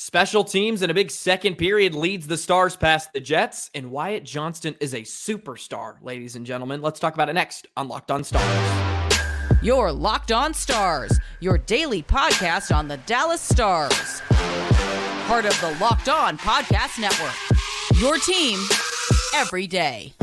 Special teams in a big second period leads the Stars past the Jets, and Wyatt Johnston is a superstar, ladies and gentlemen. Let's talk about it next on Locked On Stars. Your Locked On Stars, your daily podcast on the Dallas Stars. Part of the Locked On Podcast Network, your team every day.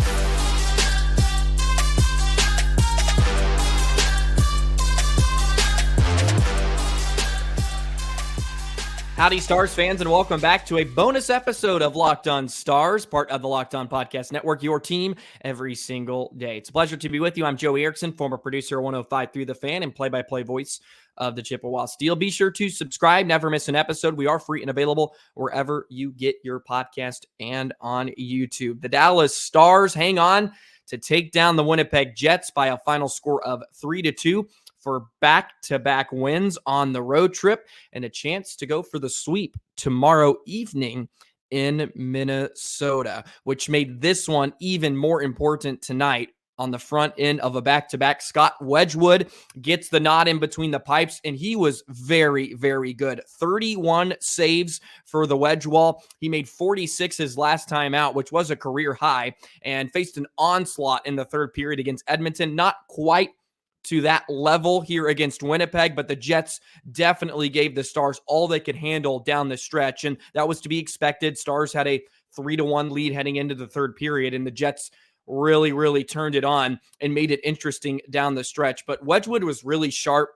Howdy, Stars fans, and welcome back to a bonus episode of Locked On Stars, part of the Locked On Podcast Network, your team every single day. It's a pleasure to be with you. I'm Joey Erickson, former producer of 105 Through the Fan and play-by-play voice of the Chippewa Steel. Be sure to subscribe, never miss an episode. We are free and available wherever you get your podcast and on YouTube. The Dallas Stars hang on to take down the Winnipeg Jets by a final score of 3-2. For back-to-back wins on the road trip and a chance to go for the sweep tomorrow evening in Minnesota, which made this one even more important tonight. On the front end of a back-to-back, Scott Wedgewood gets the nod in between the pipes, and he was very, very good. 31 saves for the Wedge Wall. He made 46 his last time out, which was a career high, and faced an onslaught in the third period against Edmonton. Not quite to that level here against Winnipeg, but the Jets definitely gave the Stars all they could handle down the stretch, and that was to be expected. Stars had a 3-1 lead heading into the third period, and the Jets really turned it on and made it interesting down the stretch. But Wedgewood was really sharp,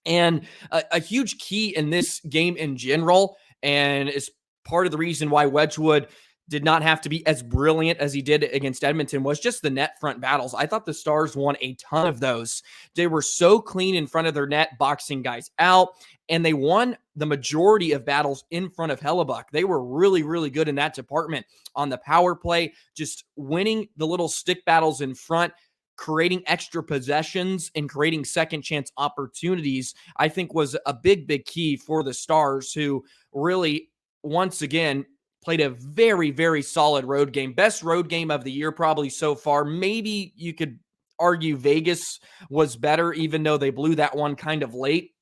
and a huge key in this game in general, and is part of the reason why Wedgewood did not have to be as brilliant as he did against Edmonton, was just the net front battles. I thought the Stars won a ton of those. They were so clean in front of their net, boxing guys out, and they won the majority of battles in front of Hellebuyck. They were really good in that department on the power play, just winning the little stick battles in front, creating extra possessions and creating second chance opportunities, I think was a big key for the Stars, who really, once again, played a very solid road game. Best road game of the year probably so far. Maybe you could argue Vegas was better, even though they blew that one kind of late.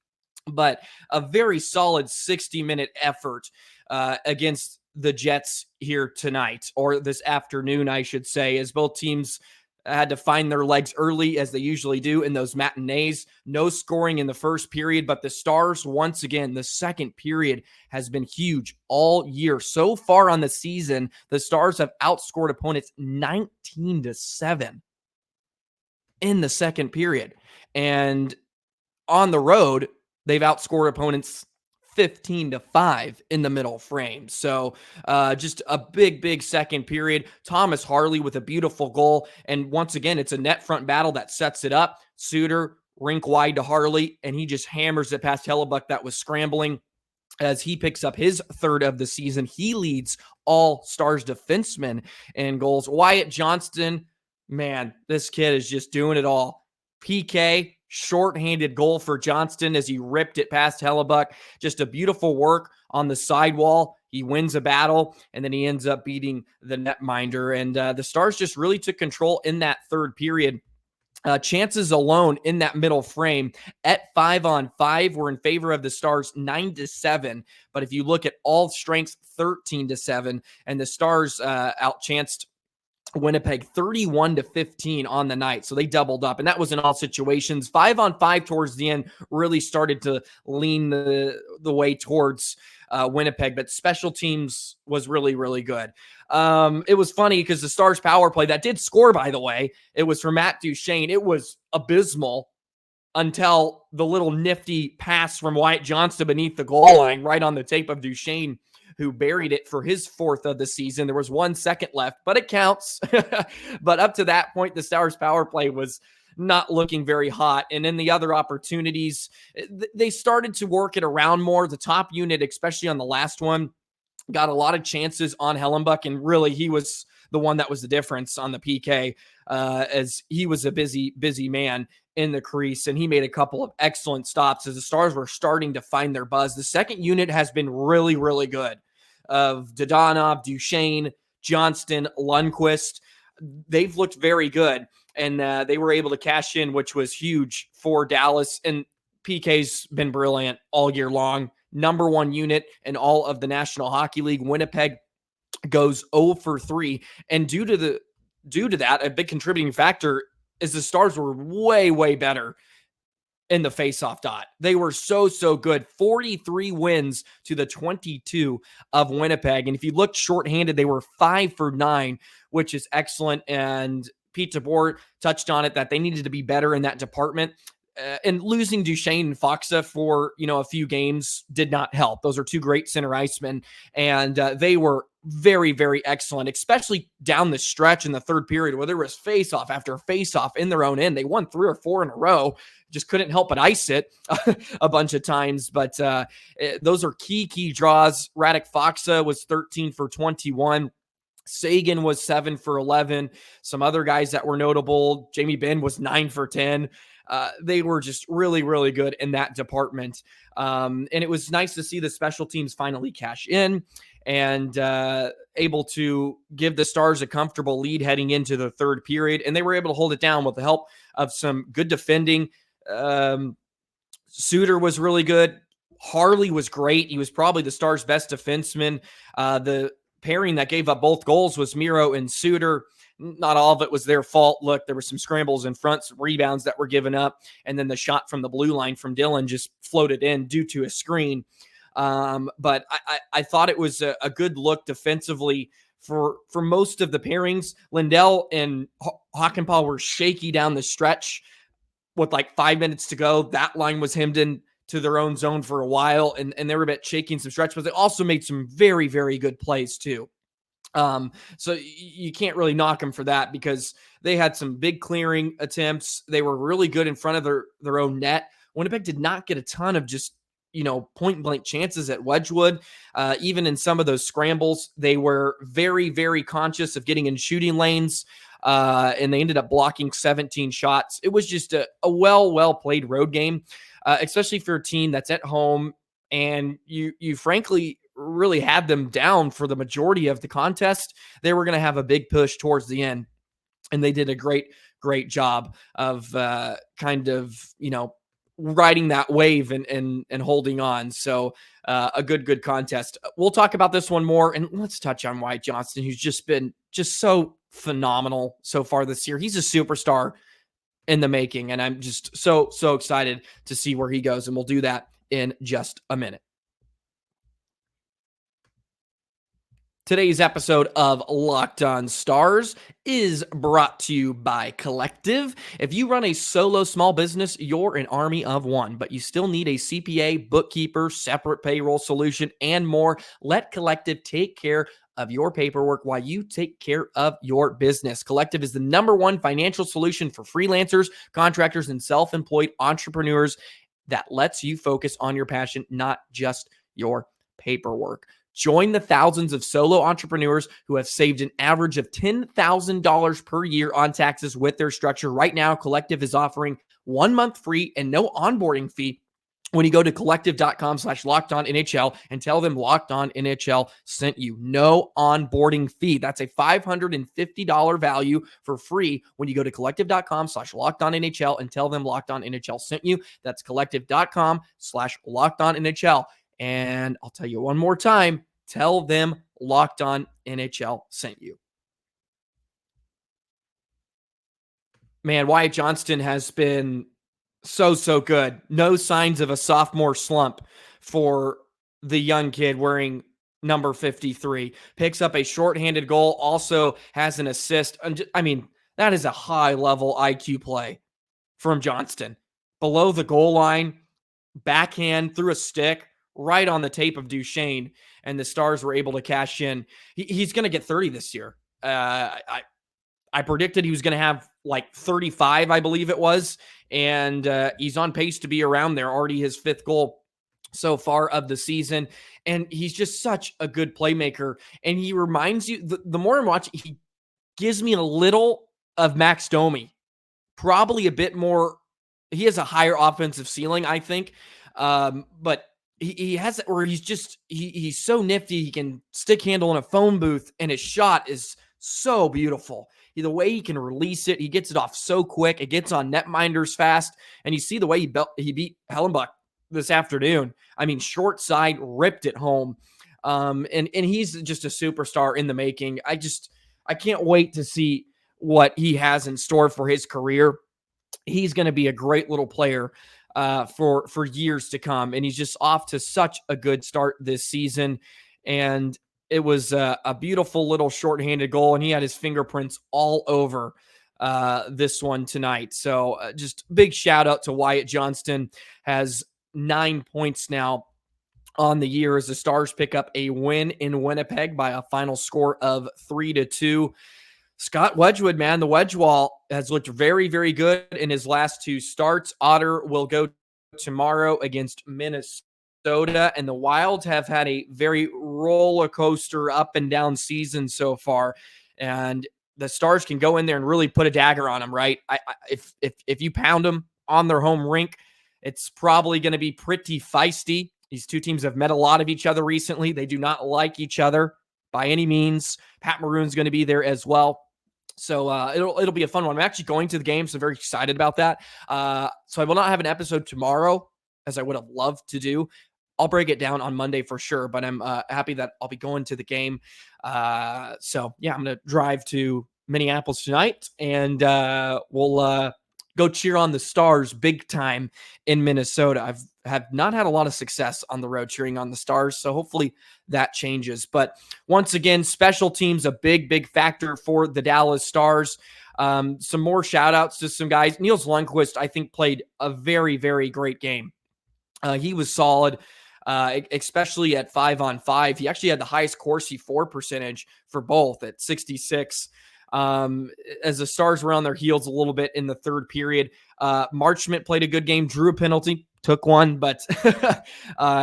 But a very solid 60-minute effort against the Jets here tonight, or this afternoon, I should say, as both teams had to find their legs early, as they usually do in those matinees. No scoring in the first period, but the Stars, once again, the second period has been huge all year. So far on the season, the Stars have outscored opponents 19-7 in the second period. And on the road, they've outscored opponents 15-5 in the middle frame. So just a big second period. Thomas Harley with a beautiful goal. And once again, it's a net front battle that sets it up. Suter, rink wide to Harley, and he just hammers it past Hellebuyck that was scrambling. As he picks up his third of the season, he leads all Stars defensemen in goals. Wyatt Johnston, man, this kid is just doing it all. PK, short-handed goal for Johnston as he ripped it past Hellebuyck. Just a beautiful work on the sidewall. He wins a battle, and then he ends up beating the netminder. And the Stars just really took control in that third period. Chances alone in that middle frame at 5-on-5 were in favor of the Stars 9-7. But if you look at all strengths, 13-7, and the Stars outchanced Winnipeg 31-15 on the night. So they doubled up, and that was in all situations. 5-on-5 towards the end really started to lean the way towards Winnipeg, but special teams was really good. It was funny because the Stars power play that did score, by the way, it was from Matt Duchene. It was abysmal until the little nifty pass from Wyatt Johnston beneath the goal line, right on the tape of Duchene, who buried it for his fourth of the season. There was 1 second left, but it counts. But up to that point, the Stars power play was not looking very hot. And in the other opportunities, they started to work it around more. The top unit, especially on the last one, got a lot of chances on Hellebuyck, and really he was the one that was the difference on the PK, as he was a busy man in the crease, and he made a couple of excellent stops as the Stars were starting to find their buzz. The second unit has been really good. Of Dadonov, Duchene, Johnston, Lundkvist, they've looked very good, and they were able to cash in, which was huge for Dallas. And PK's been brilliant all year long. number one unit in all of the National Hockey League. Winnipeg goes 0 for 3. And due to that, a big contributing factor is the Stars were way, way better in the faceoff dot. They were so good. 43 wins to the 22 of Winnipeg. And if you looked shorthanded, they were 5 for 9, which is excellent. And Pete DeBoer touched on it, that they needed to be better in that department. And losing Duchene and Foxa for, a few games did not help. Those are two great center icemen, and they were very, very excellent, especially down the stretch in the third period where there was face-off after face-off in their own end. They won 3 or 4 in a row, just couldn't help but ice it a bunch of times. But those are key draws. Radek Foxa was 13 for 21. Sagan was 7 for 11. Some other guys that were notable, Jamie Benn was 9 for 10. They were just really, really good in that department. And it was nice to see the special teams finally cash in and able to give the Stars a comfortable lead heading into the third period. And they were able to hold it down with the help of some good defending. Suter was really good. Harley was great. He was probably the Stars' best defenseman. The pairing that gave up both goals was Miro and Suter. Not all of it was their fault. Look, there were some scrambles in front, some rebounds that were given up, and then the shot from the blue line from Dylan just floated in due to a screen. But I thought it was a good look defensively for most of the pairings. Lindell and Hakanpää were shaky down the stretch with like 5 minutes to go. That line was hemmed in to their own zone for a while, and they were a bit shaky in some stretch, but they also made some very, very good plays too. So you can't really knock them for that because they had some big clearing attempts. They were really good in front of their own net. Winnipeg did not get a ton of just, point blank chances at Wedgewood. Even in some of those scrambles, they were very, very conscious of getting in shooting lanes. And they ended up blocking 17 shots. It was just a well played road game, especially for a team that's at home. And you frankly really had them down for the majority of the contest. They were going to have a big push towards the end, and they did a great job of riding that wave and holding on. So a good contest. We'll talk about this one more, and let's touch on Wyatt Johnston, who's just been so phenomenal so far this year. He's a superstar in the making, and I'm just so excited to see where he goes, and we'll do that in just a minute. Today's episode of Locked On Stars is brought to you by Collective. If you run a solo small business, you're an army of one, but you still need a CPA, bookkeeper, separate payroll solution, and more. Let Collective take care of your paperwork while you take care of your business. Collective is the #1 financial solution for freelancers, contractors, and self-employed entrepreneurs that lets you focus on your passion, not just your paperwork. Join the thousands of solo entrepreneurs who have saved an average of $10,000 per year on taxes with their structure. Right now, Collective is offering 1 month free and no onboarding fee when you go to collective.com/lockedonnhl and tell them Locked On NHL sent you. No onboarding fee. That's a $550 value for free when you go to collective.com/lockedonnhl and tell them Locked On NHL sent you. That's collective.com/lockedonnhl. And I'll tell you one more time, tell them Locked On NHL sent you. Man, Wyatt Johnston has been so good. No signs of a sophomore slump for the young kid wearing number 53. Picks up a shorthanded goal, also has an assist. I mean, that is a high-level IQ play from Johnston. Below the goal line, backhand through a stick, right on the tape of Duchene, and the Stars were able to cash in. He's going to get 30 this year. I predicted he was going to have like 35, I believe it was, and he's on pace to be around there. Already his 5th goal so far of the season, and he's just such a good playmaker. And he reminds you, the more I'm watching, he gives me a little of Max Domi, probably a bit more. He has a higher offensive ceiling, I think, but he has it where he's so nifty. He can stick handle in a phone booth, and his shot is so beautiful. The way he can release it, he gets it off so quick. It gets on netminders fast, and you see the way he beat Hellenbuck this afternoon. I mean, short side, ripped it home. And he's just a superstar in the making. I can't wait to see what he has in store for his career. He's going to be a great little player for years to come. And he's just off to such a good start this season. And it was a beautiful little shorthanded goal, and he had his fingerprints all over this one tonight. So just big shout out to Wyatt Johnston. Has 9 points now on the year as the Stars pick up a win in Winnipeg by a final score of 3-2. Scott Wedgewood, man, the wedge wall has looked very, very good in his last 2 starts. Otter will go tomorrow against Minnesota, and the Wild have had a very roller coaster up and down season so far, and the Stars can go in there and really put a dagger on them, right? If you pound them on their home rink, it's probably going to be pretty feisty. These two teams have met a lot of each other recently. They do not like each other by any means. Pat Maroon's going to be there as well. So it'll be a fun one. I'm actually going to the game, so I'm very excited about that. So I will not have an episode tomorrow, as I would have loved to do. I'll break it down on Monday for sure, but I'm happy that I'll be going to the game. So yeah, I'm going to drive to Minneapolis tonight, and we'll go cheer on the Stars big time in Minnesota. Have not had a lot of success on the road cheering on the Stars, so hopefully that changes. But once again, special teams, a big, big factor for the Dallas Stars. Some more shout outs to some guys. Nils Lundkvist, I think, played a very, very great game. He was solid, especially at 5-on-5. He actually had the highest Corsi for percentage for both at 66. As the Stars were on their heels a little bit in the third period. Marchment played a good game, drew a penalty, took one, but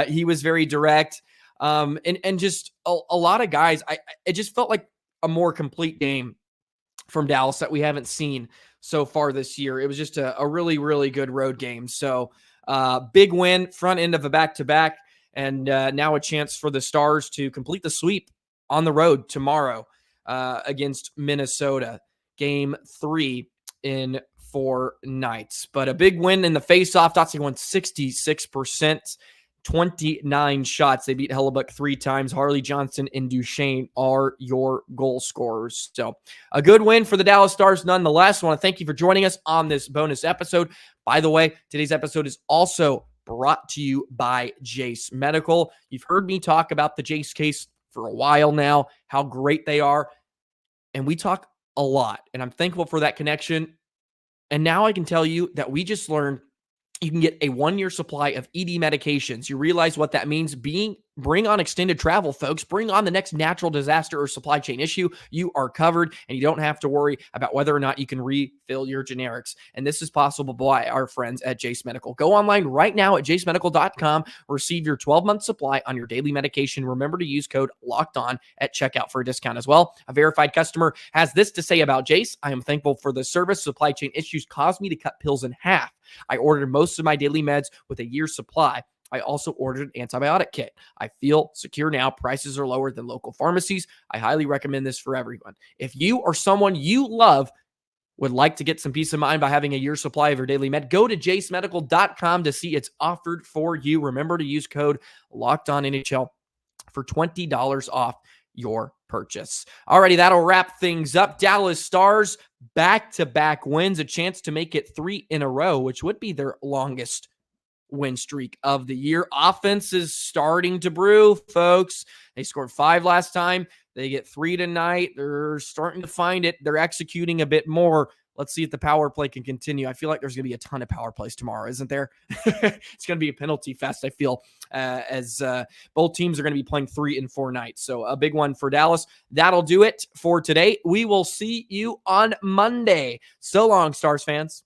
he was very direct. And just a lot of guys, it just felt like a more complete game from Dallas that we haven't seen so far this year. It was just a really, really good road game. So big win, front end of a back-to-back, and now a chance for the Stars to complete the sweep on the road tomorrow against Minnesota. Game 3 in 4 nights. But a big win in the face-off. Dotsie won 66%, 29 shots. They beat Hellebuck 3 times. Harley, Johnston, and Duchene are your goal scorers. So a good win for the Dallas Stars nonetheless. I want to thank you for joining us on this bonus episode. By the way, today's episode is also brought to you by Jace Medical. You've heard me talk about the Jace case for a while now, how great they are. And we talk a lot, and I'm thankful for that connection. And now I can tell you that we just learned you can get a 1-year supply of ED medications. You realize what that means? Bring on extended travel, folks. Bring on the next natural disaster or supply chain issue. You are covered, and you don't have to worry about whether or not you can refill your generics. And this is possible by our friends at Jace Medical. Go online right now at jacemedical.com. Receive your 12-month supply on your daily medication. Remember to use code LOCKEDON at checkout for a discount as well. A verified customer has this to say about Jace. I am thankful for the service. Supply chain issues caused me to cut pills in half. I ordered most of my daily meds with a year's supply. I also ordered an antibiotic kit. I feel secure now. Prices are lower than local pharmacies. I highly recommend this for everyone. If you or someone you love would like to get some peace of mind by having a year's supply of your daily med, go to jacemedical.com to see it's offered for you. Remember to use code LOCKEDONNHL for $20 off your purchase. Alrighty, that'll wrap things up. Dallas Stars back-to-back wins, a chance to make it 3 in a row, which would be their longest win streak of the year. Offense is starting to brew, folks. They scored 5 last time. They get 3 tonight. They're starting to find it. They're executing a bit more. Let's see if the power play can continue. I feel like there's going to be a ton of power plays tomorrow, isn't there? It's going to be a penalty fest, I feel, as both teams are going to be playing 3 and 4 nights. So a big one for Dallas. That'll do it for today. We will see you on Monday. So long, Stars fans.